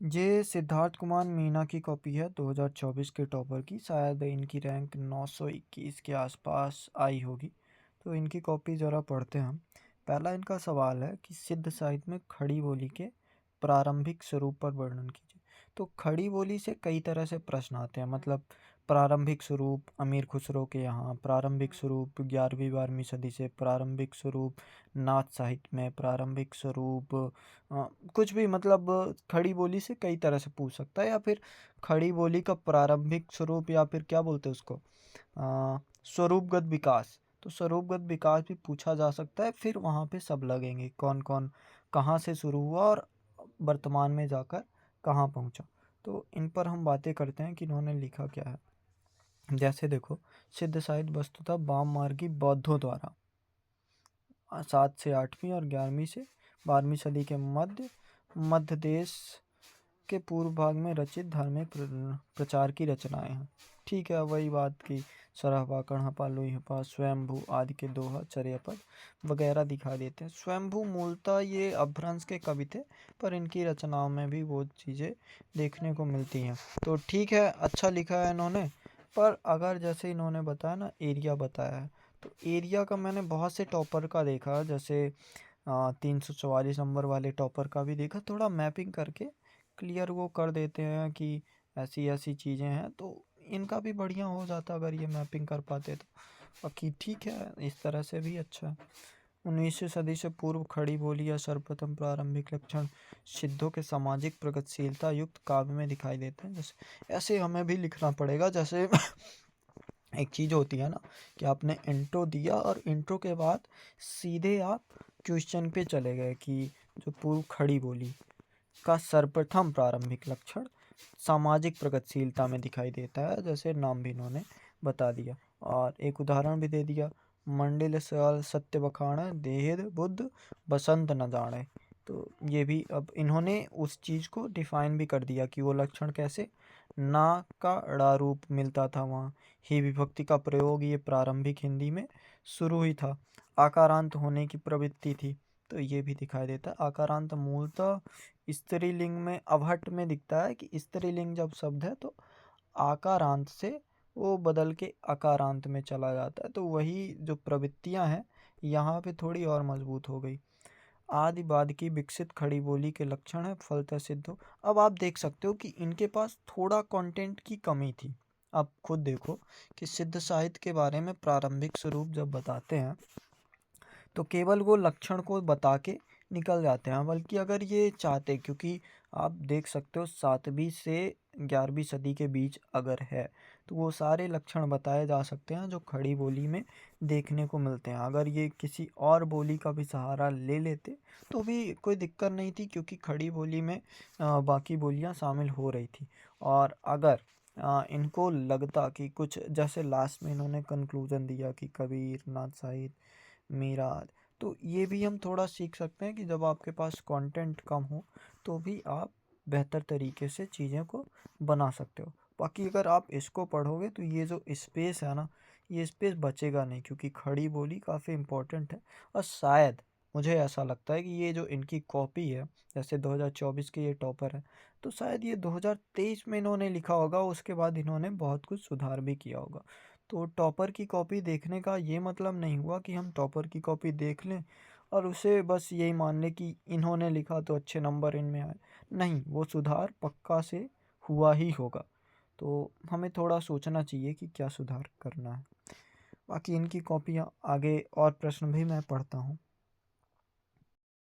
ये सिद्धार्थ कुमार मीना की कॉपी है 2024 के टॉपर की। शायद इनकी रैंक 921 के आसपास आई होगी। तो इनकी कॉपी ज़रा पढ़ते हैं हम। पहला इनका सवाल है कि सिद्ध साहित्य में खड़ी बोली के प्रारंभिक स्वरूप पर वर्णन कीजिए। तो खड़ी बोली से कई तरह से प्रश्न आते हैं, मतलब प्रारंभिक स्वरूप अमीर खुसरो के यहाँ, प्रारंभिक स्वरूप 11वीं 12वीं सदी से, प्रारंभिक स्वरूप नाथ साहित्य में, प्रारंभिक स्वरूप कुछ भी, मतलब खड़ी बोली से कई तरह से पूछ सकता है। या फिर खड़ी बोली का प्रारंभिक स्वरूप, या फिर क्या बोलते हैं उसको, स्वरूपगत विकास। तो स्वरूपगत विकास भी पूछा जा सकता है। फिर वहाँ पे सब लगेंगे, कौन कौन कहाँ से शुरू हुआ और वर्तमान में जाकर कहाँ पहुँचा। तो इन पर हम बातें करते हैं कि इन्होंने लिखा क्या है। जैसे देखो, सिद्ध साहित्य वस्तुतः वाम मार्गी बौद्धों द्वारा 7 से 8वीं और 11वीं से 12वीं सदी के मध्य देश के पूर्व भाग में रचित धार्मिक प्रचार की रचनाएं हैं। ठीक है, वही बात की सरहपा, कणहपा, लोईहपा, स्वयंभू आदि के दोहा, चर्यापद वगैरह दिखा देते हैं। स्वयंभू मूलतः ये अपभ्रंश के कवि थे, पर इनकी रचनाओं में भी वो चीज़ें देखने को मिलती हैं। तो ठीक है, अच्छा लिखा है इन्होंने। पर अगर जैसे इन्होंने बताया ना, एरिया बताया है, तो एरिया का मैंने बहुत से टॉपर का देखा, जैसे 344 नंबर वाले टॉपर का भी देखा। थोड़ा मैपिंग करके क्लियर वो कर देते हैं कि ऐसी ऐसी चीज़ें हैं, तो इनका भी बढ़िया हो जाता अगर ये मैपिंग कर पाते तो। बाकी ठीक है, इस तरह से भी अच्छा है। 19वीं सदी से पूर्व खड़ी बोली या सर्वप्रथम प्रारंभिक लक्षण सिद्धों के सामाजिक प्रगतिशीलता युक्त काव्य में दिखाई देते हैं। जैसे ऐसे हमें भी लिखना पड़ेगा। जैसे एक चीज़ होती है ना कि आपने इंट्रो दिया और इंट्रो के बाद सीधे आप क्वेश्चन पे चले गए कि जो पूर्व खड़ी बोली का सर्वप्रथम प्रारंभिक लक्षण सामाजिक प्रगतिशीलता में दिखाई देता है, जैसे नाम भी इन्होंने बता दिया और एक उदाहरण भी दे दिया। मंडिल सयाल सत्य बखान देहेद बुद्ध बसंत न जाने। तो ये भी अब इन्होंने उस चीज़ को डिफाइन भी कर दिया कि वो लक्षण कैसे। ना का ड़ा रूप मिलता था वहाँ, ही विभक्ति का प्रयोग ये प्रारंभिक हिंदी में शुरू ही था, आकारांत होने की प्रवृत्ति थी। तो ये भी दिखाई देता है। आकारांत मूलतः स्त्रीलिंग में अवहट में दिखता है कि स्त्रीलिंग जब शब्द है तो आकारांत से वो बदल के अकारांत में चला जाता है। तो वही जो प्रवृत्तियां हैं यहाँ पे थोड़ी और मजबूत हो गई। आदि बाद की विकसित खड़ी बोली के लक्षण है फलतः सिद्ध हो। अब आप देख सकते हो कि इनके पास थोड़ा कंटेंट की कमी थी। आप खुद देखो कि सिद्ध साहित्य के बारे में प्रारंभिक स्वरूप जब बताते हैं तो केवल वो लक्षण को बता के निकल जाते हैं। बल्कि अगर ये चाहते, क्योंकि आप देख सकते हो 7वीं से 11वीं सदी के बीच अगर है तो वो सारे लक्षण बताए जा सकते हैं जो खड़ी बोली में देखने को मिलते हैं। अगर ये किसी और बोली का भी सहारा ले लेते तो भी कोई दिक्कत नहीं थी, क्योंकि खड़ी बोली में बाकी बोलियां शामिल हो रही थी। और अगर इनको लगता कि कुछ, जैसे लास्ट में इन्होंने कंक्लूजन दिया कि कबीर, नाथ साहित्य, मीरा, तो ये भी हम थोड़ा सीख सकते हैं कि जब आपके पास कंटेंट कम हो तो भी आप बेहतर तरीके से चीज़ें को बना सकते हो। बाकी अगर आप इसको पढ़ोगे तो ये जो स्पेस है ना, ये स्पेस बचेगा नहीं, क्योंकि खड़ी बोली काफ़ी इम्पोर्टेंट है। और शायद मुझे ऐसा लगता है कि ये जो इनकी कॉपी है, जैसे 2024 के ये टॉपर है, तो शायद ये 2023 में इन्होंने लिखा होगा, उसके बाद इन्होंने बहुत कुछ सुधार भी किया होगा। तो टॉपर की कॉपी देखने का ये मतलब नहीं हुआ कि हम टॉपर की कॉपी देख लें और उसे बस यही मान लें कि इन्होंने लिखा तो अच्छे नंबर इनमें आए। नहीं, वो सुधार पक्का से हुआ ही होगा। तो हमें थोड़ा सोचना चाहिए कि क्या सुधार करना है। बाकी इनकी कॉपियाँ आगे और प्रश्न भी मैं पढ़ता हूँ।